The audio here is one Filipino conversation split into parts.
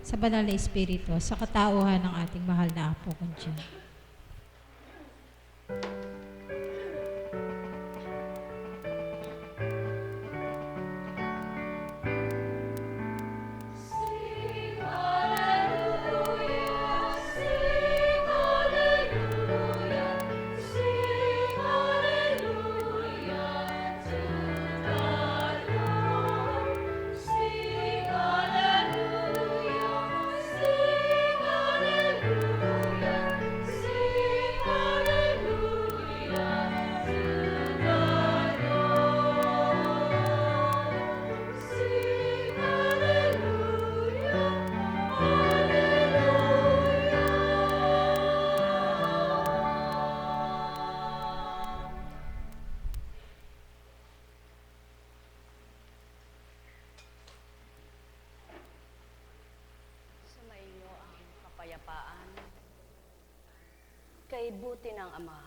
sa banal na Espiritu, sa katauhan ng ating mahal na Apo Conching. Sumainyo ang kapayapaan kay buti ng Ama,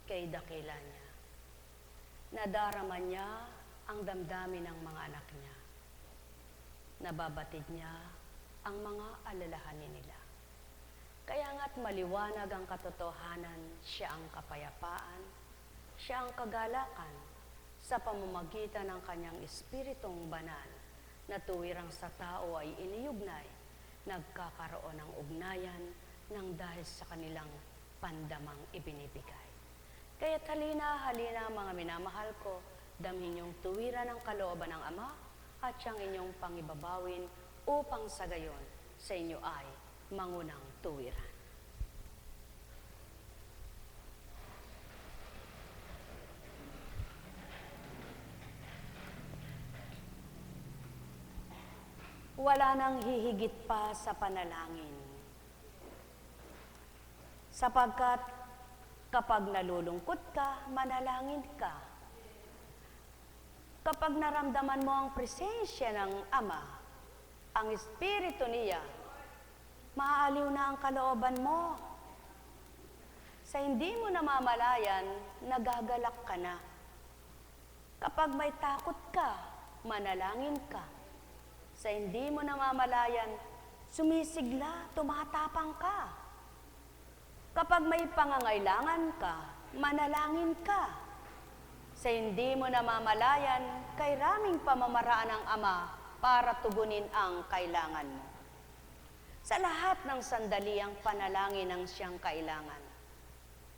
kay dakila niya. Nadarama niya ang damdamin ng mga anak niya. Nababatid niya ang mga alalahanin nila. Kaya nga't maliwanag ang katotohanan, siya ang kapayapaan, siya ang kagalakan sa pamamagitan ng kanyang espiritong banal na tuwirang sa tao ay iniugnay, nagkakaroon ng ugnayan ng dahil sa kanilang pandamang ibinibigay. Kaya halina mga minamahal ko, damhin niyong tuwiran ng kalooban ng Ama at siyang inyong pangibabawin upang sa gayon sa inyo ay mangunang tuwiran. Wala nang hihigit pa sa panalangin. Sapagkat kapag nalulungkot ka, manalangin ka. Kapag naramdaman mo ang presensya ng Ama, ang Espiritu niya, maaaliw na ang kalooban mo. Sa hindi mo namamalayan, nagagalak ka na. Kapag may takot ka, manalangin ka. Sa hindi mo namamalayan, sumisigla, tumatapang ka. Kapag may pangangailangan ka, manalangin ka. Sa hindi mo namamalayan, kay raming pamamaraan ng Ama para tugunin ang kailangan mo. Sa lahat ng sandali ang panalangin ang siyang kailangan.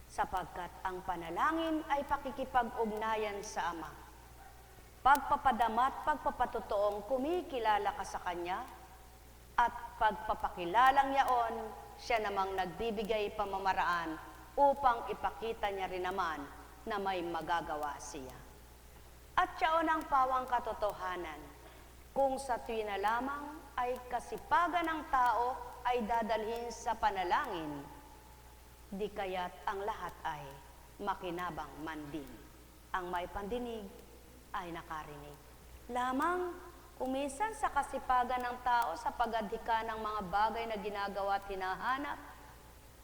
Sapagkat ang panalangin ay pakikipag-ugnayan sa Ama. Pagpapadama't pagpapatotoong kumikilala ka sa Kanya at pagpapakilalang yaon, siya namang nagbibigay pamamaraan upang ipakita niya rin naman na may magagawa siya. At siyaon ang pawang katotohanan, kung sa tuwina lamang ay kasipagan ng tao ay dadalhin sa panalangin, di kaya't ang lahat ay makinabang man din. Ang may pandinig ay nakarinig. Lamang kumisan sa kasipagan ng tao sa pagadhika ng mga bagay na ginagawa at hinahanap,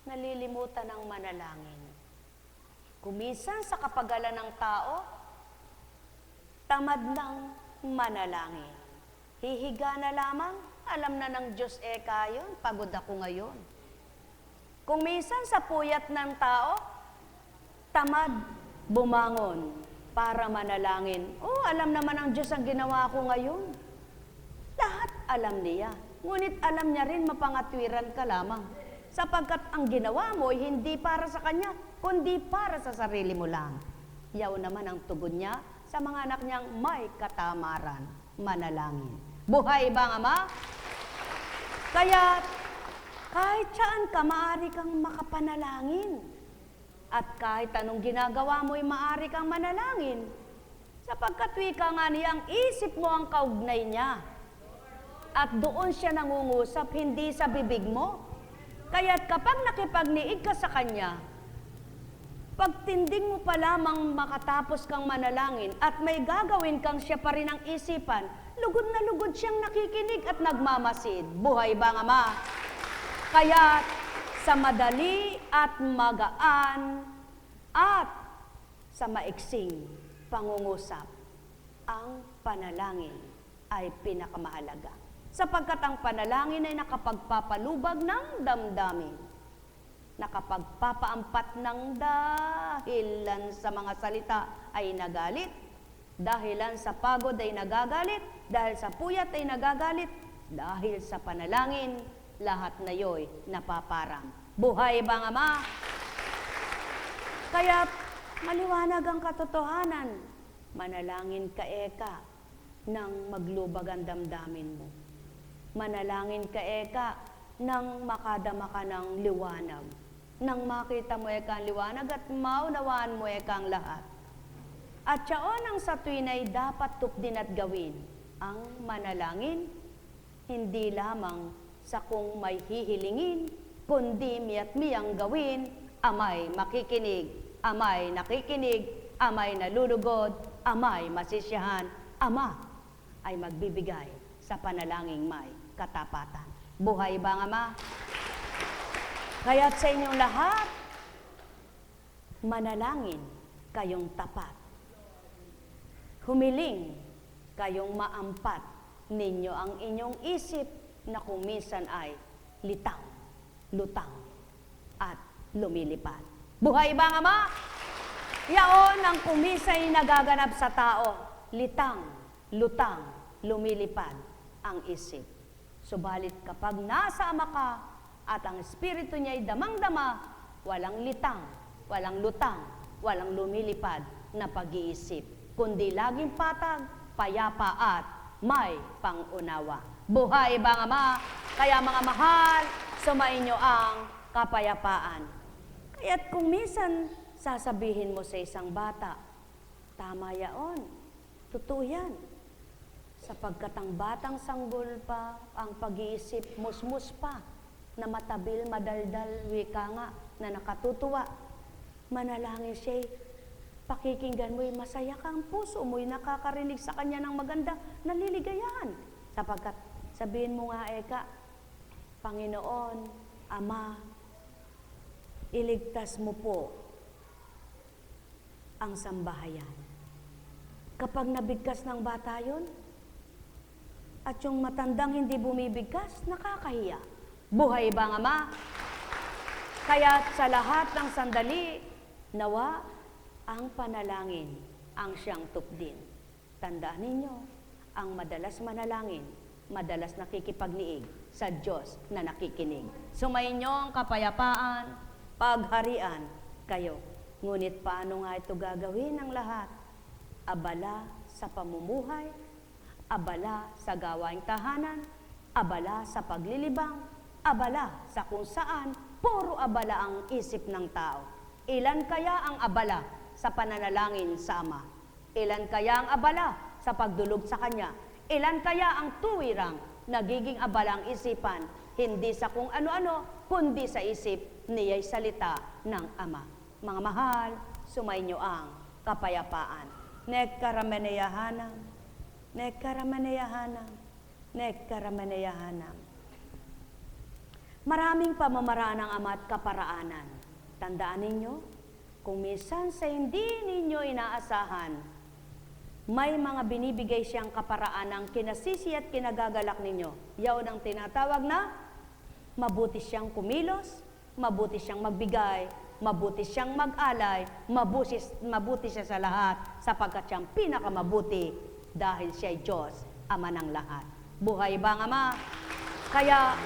nalilimutan ng manalangin. Kumisan sa kapagalan ng tao, tamad ng manalangin. Hihiga na lamang, alam na ng Diyos kayon, pagod ako ngayon. Kumisan sa puyat ng tao, tamad bumangon para manalangin. Alam naman ng Diyos ang ginawa ko ngayon. Lahat alam niya. Ngunit alam niya rin mapangatwiran ka lamang. Sapagkat ang ginawa mo ay hindi para sa Kanya, kundi para sa sarili mo lang. Yaw naman ang tugon niya sa mga anak niyang may katamaran, manalangin. Buhay ba ang Ama? Kaya kahit saan ka, maaari kang makapanalangin. At kahit anong ginagawa mo ay maaari kang manalangin. Sapagkat wika nga niya, ang isip mo ang kaugnay niya. At doon siya nangungusap, hindi sa bibig mo. Kaya't kapag nakipagniig ka sa Kanya, pagtinding mo pa lamang makatapos kang manalangin at may gagawin kang siya pa rin ang isipan, lugod na lugod siyang nakikinig at nagmamasid. Buhay ba ang Ama? Kaya't sa madali at magaan at sa maiksing pangungusap, ang panalangin ay pinakamahalaga. sapagkat ang panalangin ay nakapagpapalubag ng damdamin, nakapagpapaampat ng dahilan sa mga salita ay nagalit, dahilan sa pagod ay nagagalit, dahil sa puyat ay nagagalit, dahil sa panalangin, lahat na yo'y napaparang. Buhay bang Ama? Kaya maliwanag ang katotohanan, manalangin ka eka nang maglubag ang damdamin mo. Manalangin ka eka nang makadama ka ng liwanag. Nang makita mo eka ang liwanag at maunawaan mo eka ang lahat. At siyaon ang sa tuwin ay dapat tupdin at gawin ang manalangin, hindi lamang sa kung may hihilingin, kundi miya't miyang gawin, amay makikinig, amay nakikinig, amay nalulugod, amay masisiyahan, ama ay magbibigay sa panalangin may katapatan. Buhay bang Ama? Kaya't sa inyong lahat, manalangin kayong tapat. Humiling kayong maampat ninyo ang inyong isip na kung minsan ay litang, lutang, at lumilipad. Buhay bang Ama? Yaon ang kumisay nagaganap sa tao, litang, lutang, lumilipad ang isip. Subalit kapag nasa Ama ka at ang Espiritu niya'y damang-dama, walang litang, walang lutang, walang lumilipad na pag-iisip, kundi laging patag, payapa at may pangunawa. Buhay bang Ama? Kaya mga mahal, sumainyo ang kapayapaan. Kaya't kung minsan sasabihin mo sa isang bata, tama yaon, totoo yan. Sapagkat ang batang sanggol pa, ang pag-iisip, musmus pa, na matabil, madaldal, wika nga, na nakatutuwa. Manalangin siya, pakikinggan mo'y masaya kang puso mo'y nakakarinig sa kanya ng maganda, naliligayahan. Sapagkat sabihin mo nga, eka, Panginoon, Ama, iligtas mo po ang sambahayan. Kapag nabigkas ng bata yun, at yung matandang hindi bumibigkas, nakakahiya. Buhay bang Ama? Kaya sa lahat ng sandali, nawa ang panalangin ang siyang tupdin. Tandaan ninyo, ang madalas manalangin, madalas nakikipagniig sa Diyos na nakikinig. Sumainyo ang kapayapaan, pagharian kayo. Ngunit paano nga ito gagawin ang lahat? Abala sa pamumuhay, abala sa gawaing tahanan, abala sa paglilibang, abala sa kung saan, puro abala ang isip ng tao. Ilan kaya ang abala sa pananalangin sa Ama? Ilan kaya ang abala sa pagdulog sa Kanya? Ilan kaya ang tuwirang nagiging abala ang isipan, hindi sa kung ano-ano, kundi sa isip niya'y salita ng Ama. Mga mahal, sumainyo ang kapayapaan. Nekkarameneyahanam, nekkarameneyahanam, nekkarameneyahanam. Maraming pamamaraan ng Ama at kaparaanan. Tandaan ninyo, kung minsan sa hindi ninyo inaasahan, may mga binibigay siyang kaparaan ng kinasisi at kinagagalak ninyo. Yaon ang tinatawag na mabuti siyang kumilos, mabuti siyang magbigay, mabuti siyang mag-alay, mabuti siya sa lahat, sapagkat siyang pinakamabuti dahil siya ay Diyos, Ama ng lahat. Buhay bang Ama? Kaya,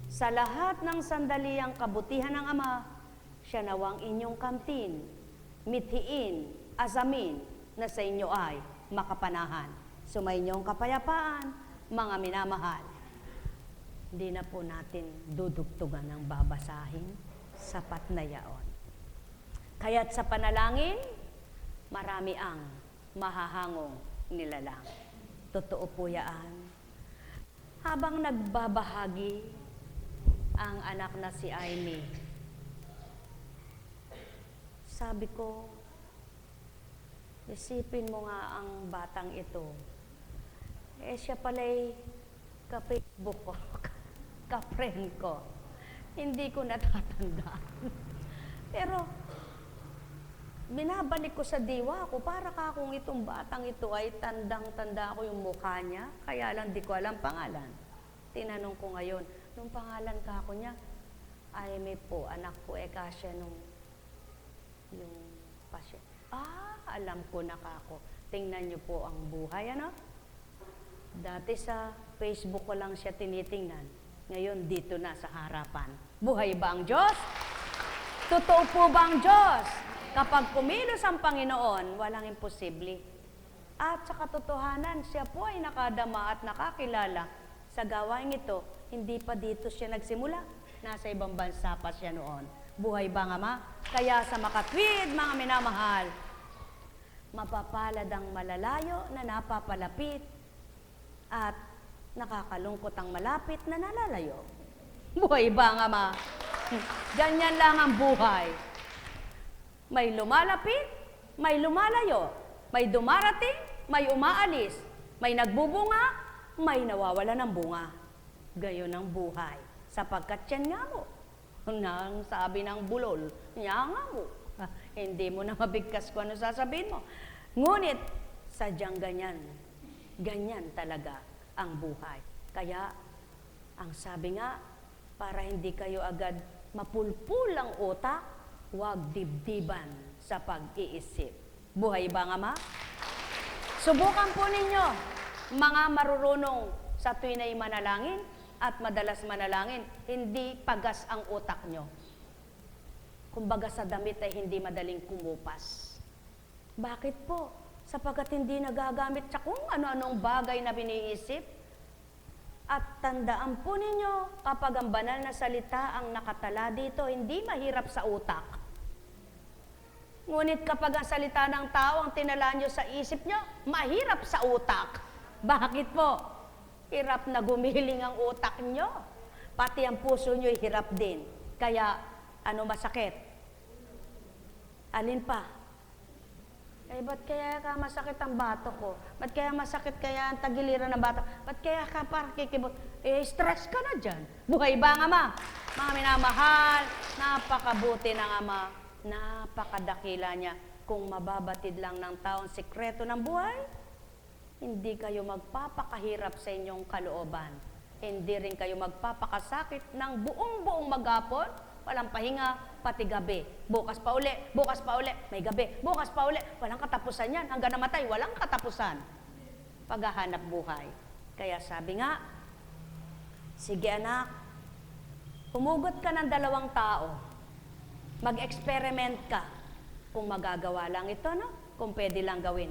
sa lahat ng sandaliang kabutihan ng Ama, siya nawang inyong kamtin, mithiin, asamin, na sa inyo ay makapanahan. Sumainyong kapayapaan, mga minamahal. Hindi na po natin dudugtugan ng babasahin, sapat na yaon. Kaya't sa panalangin, marami ang mahahangong nilalang. Totoo po yaan. Habang nagbabahagi ang anak na si Aimee, sabi ko, isipin mo nga ang batang ito. Siya pala'y ka-Facebook ko, ka-friend ko. Hindi ko natatandaan. Pero, binabalik ko sa diwa ko, para ka kung itong batang ito ay tandang-tanda ko yung mukha niya, kaya lang di ko alam pangalan. Tinanong ko ngayon, nung pangalan ka ako niya, ay may po, anak ko, kasya nung yung pasya. Alam ko na kako. Tingnan niyo po ang buhay, ano? Dati sa Facebook ko lang siya tinitingnan. Ngayon, dito na sa harapan. Buhay ba ang Diyos? Totoo po ba ang Diyos? Kapag kumilos ang Panginoon, walang imposible. At sa katotohanan, siya po ay nakadama at nakakilala sa gawain ito. Hindi pa dito siya nagsimula. Nasa ibang bansa pa siya noon. Buhay ba ang Ama? Kaya sa makatwid, mga minamahal, mapapalad ang malalayo na napapalapit at nakakalungkot ang malapit na nalalayo. Buhay ba ang Ama? Ganyan lang ang buhay. May lumalapit, may lumalayo, may dumarating, may umaalis, may nagbubunga, may nawawala ng bunga. Gayon ang buhay. Sapagkat yan nga mo, nang sabi ng bulol, yan nga mo. Hindi mo na mabigkas kung ano sasabihin mo. Ngunit, sadyang ganyan. Ganyan talaga ang buhay. Kaya, ang sabi nga, para hindi kayo agad mapulpul ang utak, huwag dibdiban sa pag-iisip. Buhay ba nga, Ma? Subukan po ninyo, mga marurunong sa tuwin ay manalangin at madalas manalangin, hindi pagas ang utak nyo. Kumbaga sa damit ay hindi madaling kumupas. Bakit po? Sapagkat hindi nagagamit sa kung ano-anong bagay na biniisip. At tandaan po ninyo, kapag ang banal na salita ang nakatala dito, hindi mahirap sa utak. Ngunit kapag ang salita ng tao ang tinala nyo sa isip nyo, mahirap sa utak. Bakit po? Hirap na gumiling ang utak nyo. Pati ang puso nyo hirap din. Kaya, ano masakit? Alin pa? Ba't kaya ka masakit ang bato ko? Ba't kaya masakit kaya ang tagiliran ng bato? Ba't kaya ka parang kikibot? Stress ka na dyan. Buhay ba ang Ama? Mga minamahal, napakabuti ng Ama. Napakadakila niya. Kung mababatid lang ng taong sikreto ng buhay, hindi kayo magpapakahirap sa inyong kalooban. Hindi rin kayo magpapakasakit ng buong maghapon, walang pahinga, pati gabi. Bukas pa uli, may gabi. Bukas pa uli, walang katapusan yan. Hanggang namatay, walang katapusan. Paghahanap buhay. Kaya sabi nga, sige anak, humugot ka ng 2 tao. Mag-experiment ka. Kung magagawa lang ito, no? Kung pwede lang gawin.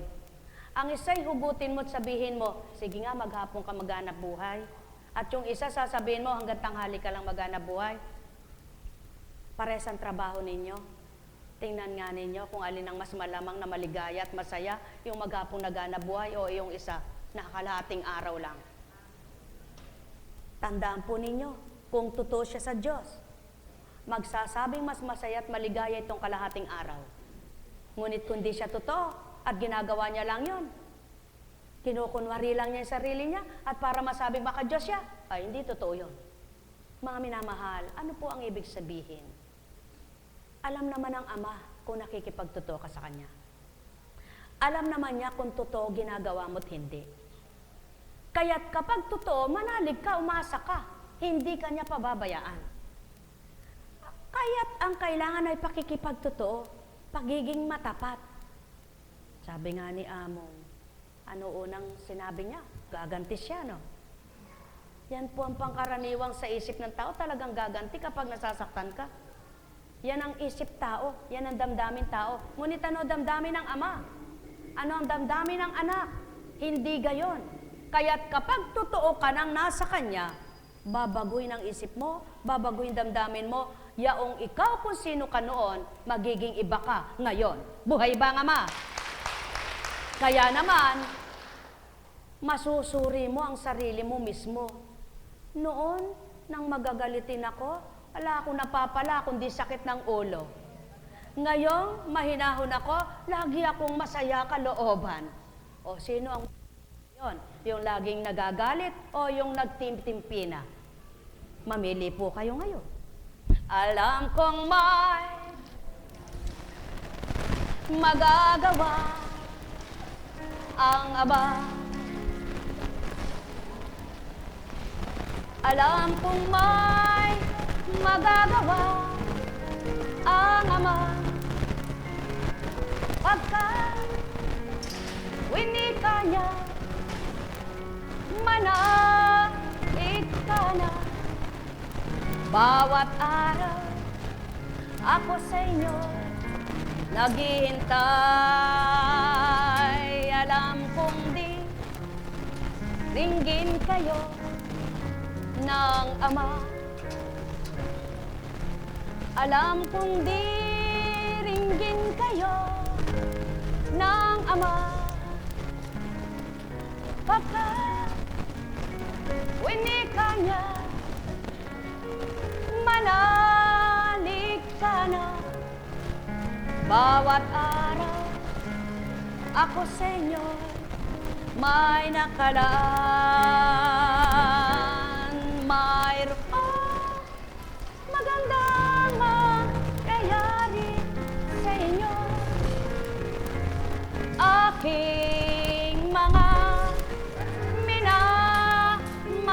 Ang isa'y hugutin mo at sabihin mo, sige nga, maghapon ka maghanap buhay. At yung isa, sasabihin mo, hanggang tanghali ka lang maghanap buhay. Pares ang trabaho ninyo. Tingnan nga ninyo kung alin ang mas malamang na maligaya at masaya, yung maghapong naghanap buhay o yung isa, nakakalahating araw lang. Tandaan po ninyo, kung totoo siya sa Diyos, magsasabing mas masaya at maligaya itong kalahating araw. Ngunit kung di siya totoo at ginagawa niya lang yon, kinukunwari lang niya yung sarili niya at para masabing baka Diyos siya, ay hindi totoo yon. Mga minamahal, ano po ang ibig sabihin? Alam naman ng Ama kung nakikipagtotoo ka sa Kanya. Alam naman niya kung totoo ginagawa mo't hindi. Kaya't kapag totoo, manalig ka, umasa ka. Hindi ka niya pababayaan. Kaya't ang kailangan ay pakikipagtotoo, pagiging matapat. Sabi nga ni Among, ano unang sinabi niya? Gaganti siya, no? Yan po ang pangkaraniwang sa isip ng tao, talagang gaganti kapag nasasaktan ka. Yan ang isip tao, yan ang damdamin tao. Ngunit ano damdamin ng Ama? Ano ang damdamin ng anak? Hindi gayon. Kaya't kapag totoo ka nang nasa Kanya, babaguhin ang isip mo, babaguhin damdamin mo, yaong ikaw kung sino ka noon, magiging iba ka ngayon. Buhay ba ang Ama? Kaya naman, masusuri mo ang sarili mo mismo. Noon, nang magagalitin ako, wala akong napapala kundi sakit ng ulo. Ngayong mahinahon ako, lagi akong masaya kalooban. O sino ang yon? Yung laging nagagalit o yung nagtimtimpi na? Mamili po kayo ngayon. Alam kong may magagawa ang Ama. Alam kong may magagawa ang Ama. Pagkat winika niya, manalig ka na. Bawat araw ako sa inyo naghihintay. Alam kong di ringgin kayo ng Ama. Alam kong di ringgin kayo ng Ama. Pagkat winika niya, manalig ka na. Bawat araw ako sa inyo may nakalaan. Mayroong magandang mangyayari sa inyo. Aking mga minamahal,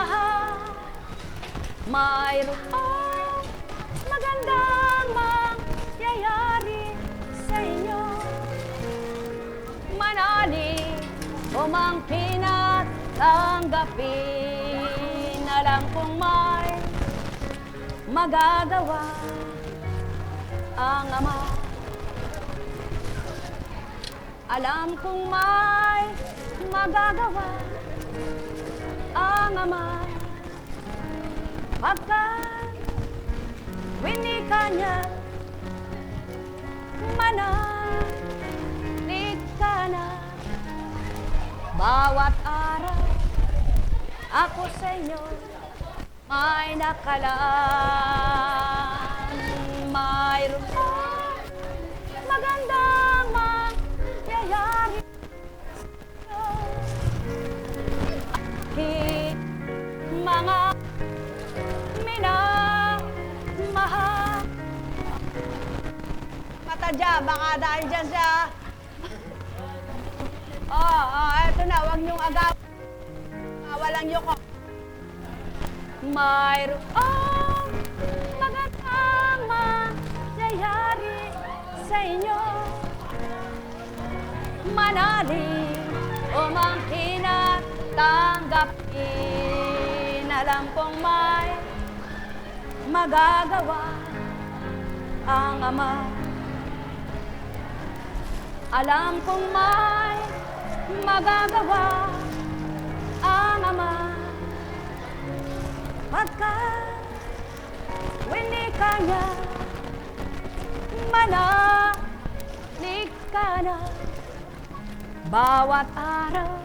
mayroong magandang mangyayari sa inyo. Manalig, umangkin at tanggapin. Alam kong may magagawa ang Ama. Alam kong may magagawa ang Ama. Pagkat winika niya, manalig ka na. Bawat araw ako sa inyo may nakalaan. Mayroong magandang mangyayari sa aking mga minamahal. Mata dyan, baka dahil dyan siya. Eto na, huwag niyong agaw. Walang yuko. Mayroong magandang mangyayari sa inyo. Manalig, umangkin at tanggapin. Alam kong may magagawa ang Ama. Alam kong may magagawa ang Ama. Pagkat winika niya, manalig ka na. Bawat araw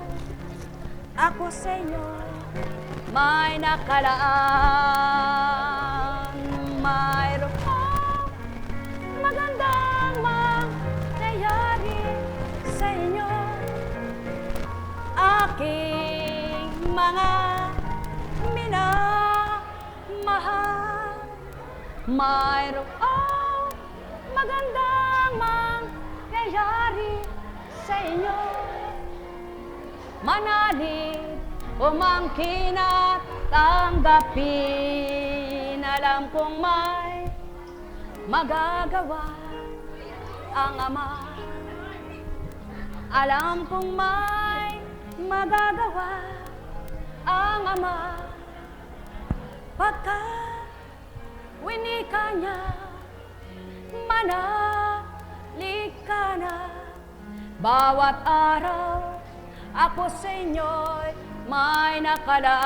ako sa inyo may nakalaan. Mayroong magandang mangyayari sa inyo. Aking mga minamahal, mayroong magandang mangyayari sa inyo. Manalig, umangkin at tanggapin. Alam kong may magagawa ang Ama. Alam kong may magagawa ang Ama. Pagkat winika niya, manalig ka na. Bawat araw ako sa inyo'y may nakalaan.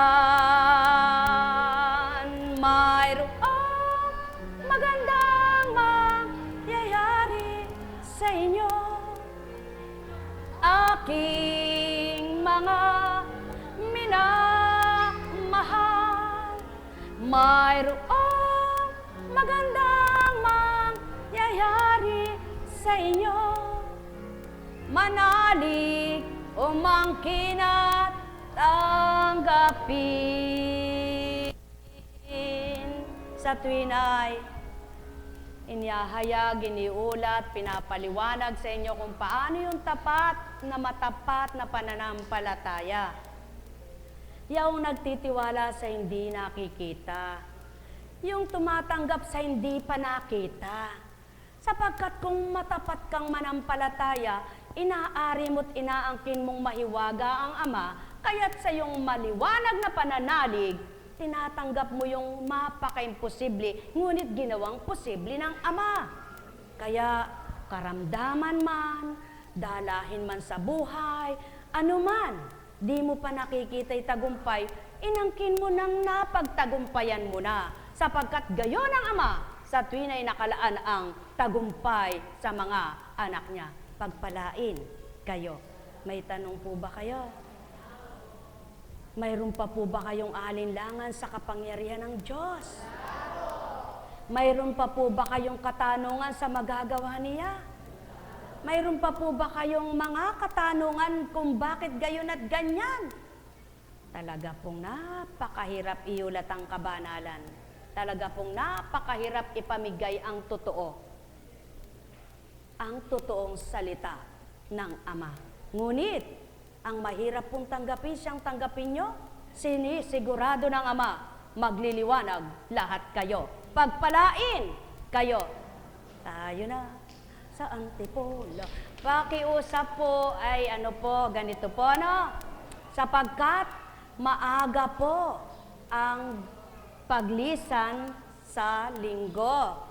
Mayroong magandang mangyayari sa inyo. Aking mga minamahal, mayroong magandang mangyayari sa inyo. Manalig, umangkin at tanggapin. Sa tuwin ay Inyahayag, iniulat, pinapaliwanag sa inyo kung paano yung tapat na matapat na pananampalataya. Yung nagtitiwala sa hindi nakikita. Yung tumatanggap sa hindi pa nakita. Sapagkat kung matapat kang manampalataya, inaari mo't inaangkin mong mahiwaga ang Ama, kaya't sa iyong maliwanag na pananalig, tinatanggap mo yung mapaka-imposible, ngunit ginawang posible ng Ama. Kaya karamdaman man, dalahin man sa buhay, anuman, di mo pa nakikita'y tagumpay, inangkin mo nang napagtagumpayan mo na, sapagkat gayon ang Ama, sa tuwin ay nakalaan ang tagumpay sa mga anak niya. Pagpalain kayo. May tanong po ba kayo? Mayroon pa po ba kayong alinlangan sa kapangyarihan ng Diyos? Mayroon pa po ba kayong katanungan sa magagawa niya? Mayroon pa po ba kayong mga katanungan kung bakit gayon at ganyan? Talaga pong napakahirap iulat ang kabanalan. Talaga pong napakahirap ipamigay ang totoo. Ang totoong salita ng Ama. Ngunit, ang mahirap pong tanggapin siyang tanggapin nyo, sinisigurado ng Ama, magliliwanag lahat kayo. Pagpalain kayo. Tayo na sa Antipolo. Pakiusap po ay ganito po, sapagkat maaga po ang paglisan sa linggo.